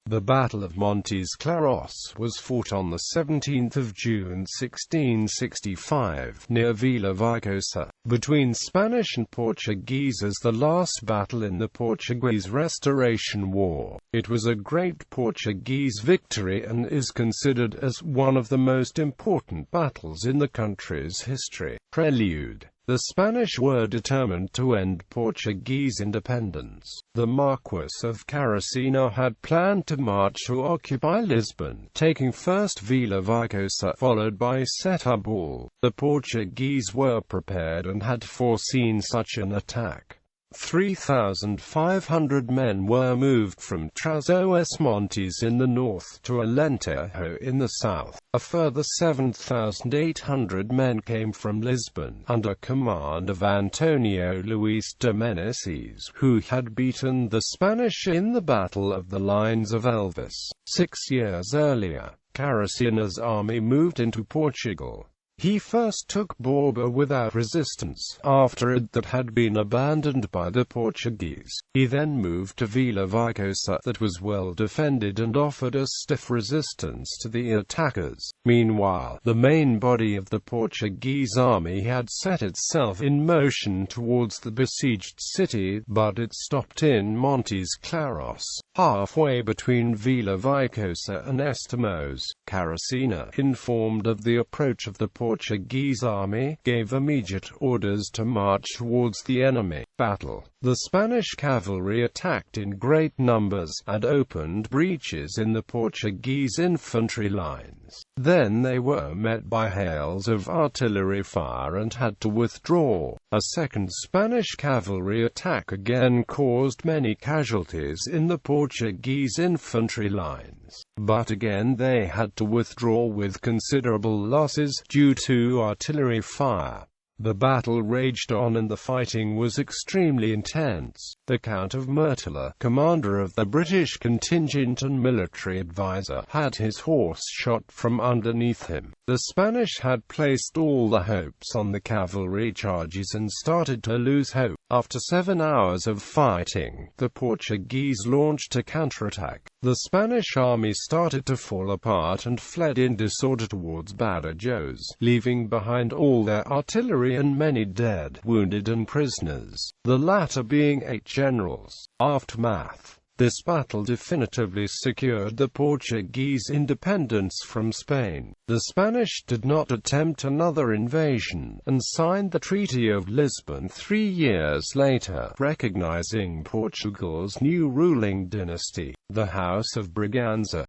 The Battle of Montes Claros was fought on the 17th of June 1665, near Vila Viçosa, between Spanish and Portuguese as the last battle in the Portuguese Restoration War. It was a great Portuguese victory and is considered as one of the most important battles in the country's history. Prelude. The Spanish were determined to end Portuguese independence. The Marquis of Carracena had planned to march to occupy Lisbon, taking first Vila Viçosa, followed by Setúbal. The Portuguese were prepared and had foreseen such an attack. 3,500 men were moved from Trás-os-Montes in the north to Alentejo in the south. A further 7,800 men came from Lisbon, under command of Antonio Luis de Meneses, who had beaten the Spanish in the Battle of the Lines of Elvas. 6 years earlier, Carracena's army moved into Portugal. He first took Borba without resistance, after it that had been abandoned by the Portuguese. He then moved to Vila Viçosa, that was well defended and offered a stiff resistance to the attackers. Meanwhile, the main body of the Portuguese army had set itself in motion towards the besieged city, but it stopped in Montes Claros, halfway between Vila Viçosa and Estamos. Carracena, informed of the approach of the Portuguese army, gave immediate orders to march towards the enemy. Battle. The Spanish cavalry attacked in great numbers, and opened breaches in the Portuguese infantry lines. Then they were met by hails of artillery fire and had to withdraw. A second Spanish cavalry attack again caused many casualties in the Portuguese infantry lines, but again they had to withdraw with considerable losses due to artillery fire. The battle raged on and the fighting was extremely intense. The Count of Murtala, commander of the British contingent and military advisor, had his horse shot from underneath him. The Spanish had placed all the hopes on the cavalry charges and started to lose hope. After 7 hours of fighting, the Portuguese launched a counterattack. The Spanish army started to fall apart and fled in disorder towards Badajoz, leaving behind all their artillery and many dead, wounded and prisoners, the latter being 8 generals. Aftermath. This battle definitively secured the Portuguese independence from Spain. The Spanish did not attempt another invasion, and signed the Treaty of Lisbon 3 years later, recognizing Portugal's new ruling dynasty, the House of Braganza.